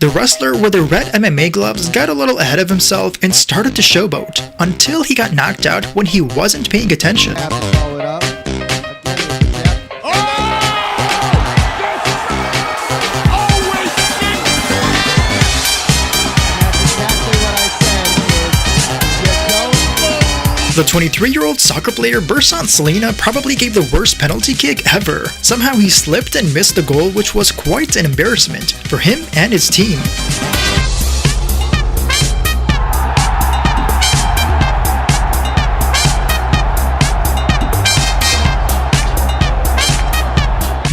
The wrestler with the red MMA gloves got a little ahead of himself and started to showboat, until he got knocked out when he wasn't paying attention. The 23-year-old soccer player Bursan Selena probably gave the worst penalty kick ever. Somehow he slipped and missed the goal, which was quite an embarrassment for him and his team.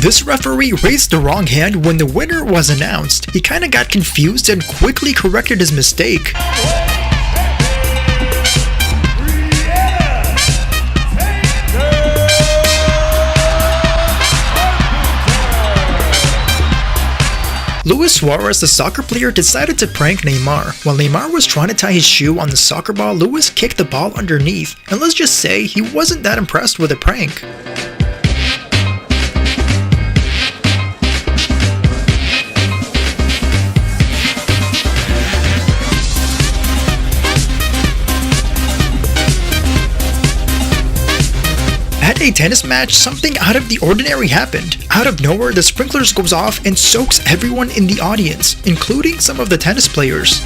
This referee raised the wrong hand when the winner was announced. He kinda got confused and quickly corrected his mistake. Luis Suarez, the soccer player, decided to prank Neymar. While Neymar was trying to tie his shoe on the soccer ball, Luis kicked the ball underneath, and let's just say he wasn't that impressed with the prank. At a tennis match, something out of the ordinary happened. Out of nowhere, the sprinklers goes off and soaks everyone in the audience, including some of the tennis players.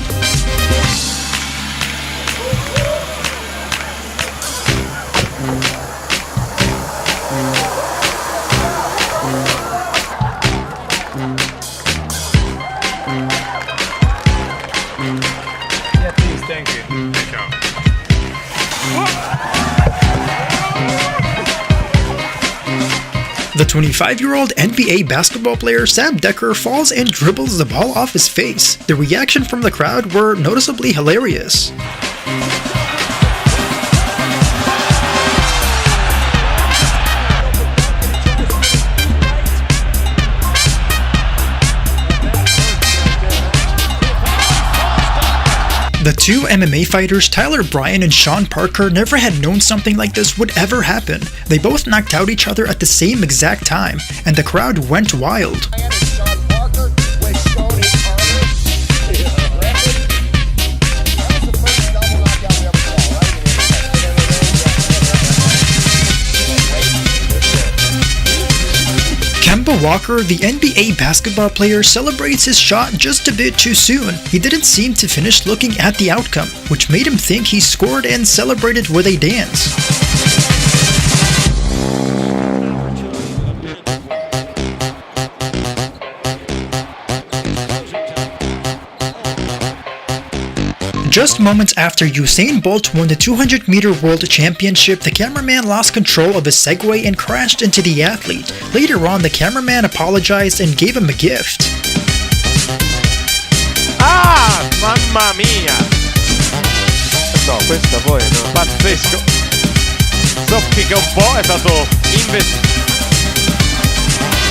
Yeah, please, thank you. The 25-year-old NBA basketball player Sam Decker falls and dribbles the ball off his face. The reaction from the crowd were noticeably hilarious. The two MMA fighters Tyler Bryan and Sean Parker never had known something like this would ever happen. They both knocked out each other at the same exact time, and the crowd went wild. Kemba Walker, the NBA basketball player, celebrates his shot just a bit too soon. He didn't seem to finish looking at the outcome, which made him think he scored and celebrated with a dance. Just moments after Usain Bolt won the 200-meter World Championship, the cameraman lost control of his Segway and crashed into the athlete. Later on, the cameraman apologized and gave him a gift. Ah, mamma mia! No, questa poi no. Pazzesco. Soffica un po', è stato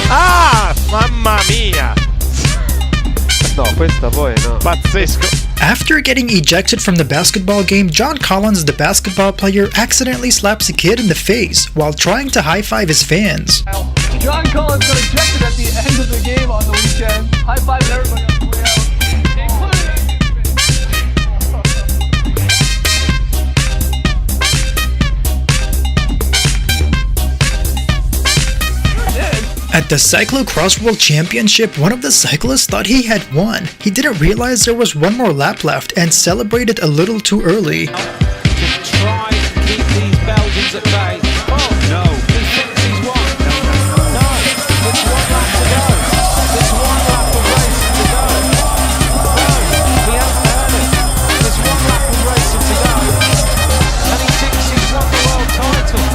Ah, mamma mia! No, questa poi no. Pazzesco. After getting ejected from the basketball game, John Collins, the basketball player, accidentally slaps a kid in the face while trying to high-five his fans. John Collins got ejected at the end of the game on the weekend. High-five everybody on the way out. At the Cyclocross World Championship, one of the cyclists thought he had won. He didn't realize there was one more lap left and celebrated a little too early. To try and keep these Belgians at bay. Oh no, who thinks he's won? No, there's one lap to go. There's one lap of racing to go. No, he hasn't heard it. There's one lap of racing to go. And he thinks he's won the world title.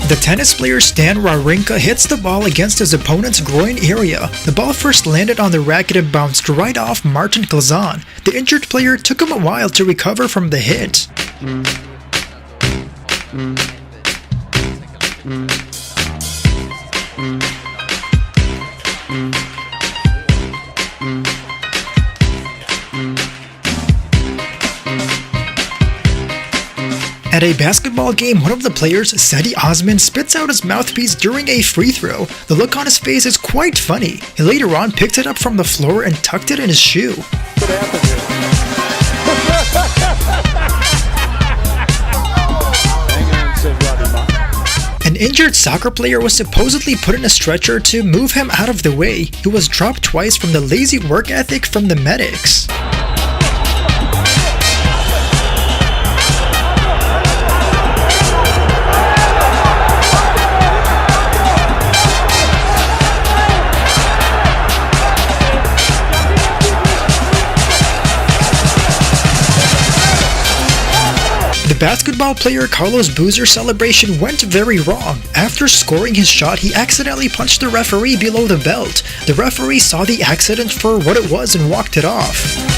The tennis player Stan Wawrinka hits the ball against his opponent's groin area. The ball first landed on the racket and bounced right off Martin Klazan. The injured player took him a while to recover from the hit. At a basketball game, one of the players, Sadi Osman, spits out his mouthpiece during a free throw. The look on his face is quite funny. He later on picked it up from the floor and tucked it in his shoe. what happened here. Hang on, said Robbie Mott. An injured soccer player was supposedly put in a stretcher to move him out of the way. He was dropped twice from the lazy work ethic from the medics. The basketball player Carlos Boozer's celebration went very wrong. After scoring his shot, he accidentally punched the referee below the belt. The referee saw the accident for what it was and walked it off.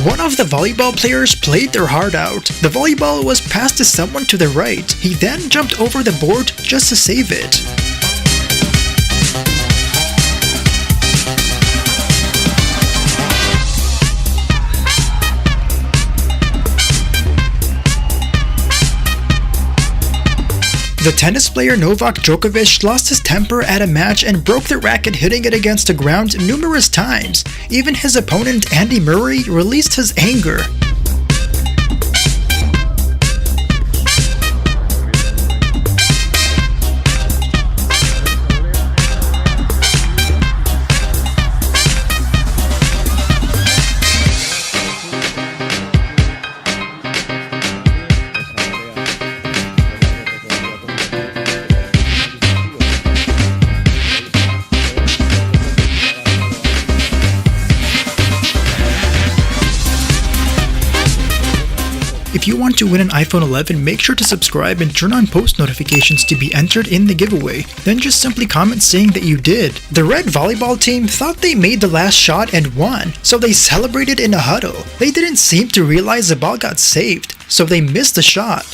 One of the volleyball players played their heart out. The volleyball was passed to someone to the right. He then jumped over the board just to save it. The tennis player Novak Djokovic lost his temper at a match and broke the racket, hitting it against the ground numerous times. Even his opponent Andy Murray released his anger. If you want to win an iPhone 11, make sure to subscribe and turn on post notifications to be entered in the giveaway. Then just simply comment saying that you did. The red volleyball team thought they made the last shot and won, so they celebrated in a huddle. They didn't seem to realize the ball got saved, so they missed the shot.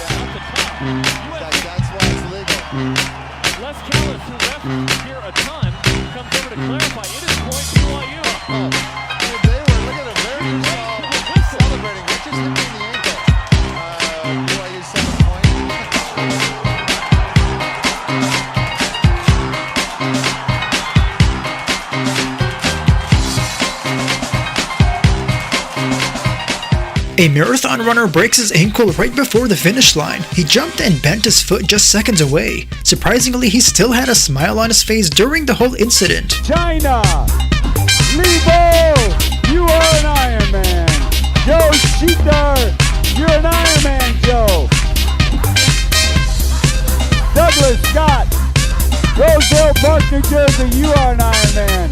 A marathon runner breaks his ankle right before the finish line. He jumped and bent his foot just seconds away. Surprisingly, he still had a smile on his face during the whole incident. China! Lebo! You are an Iron Man! Joe Sheeter! You're an Iron Man, Joe! Douglas Scott! Roseville Park, New Jersey, you are an Iron Man!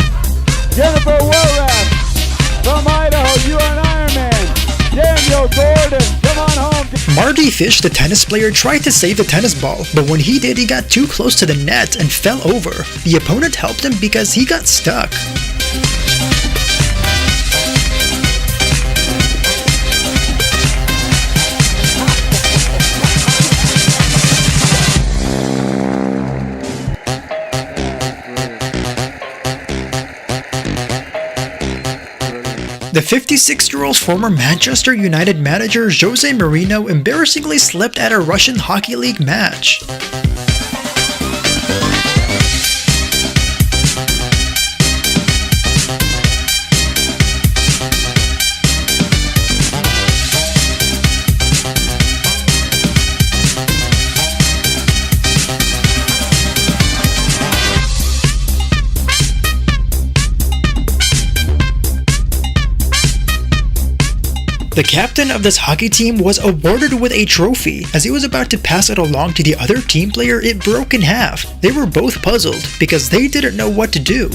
Jennifer Worath! From Idaho, you are an Iron Man! Daniel Gordon, come on home! Marty Fish, the tennis player, tried to save the tennis ball, but when he did, he got too close to the net and fell over. The opponent helped him because he got stuck. The 56-year-old former Manchester United manager Jose Mourinho embarrassingly slipped at a Russian Hockey League match. The captain of this hockey team was awarded with a trophy. As he was about to pass it along to the other team player, it broke in half. They were both puzzled because they didn't know what to do.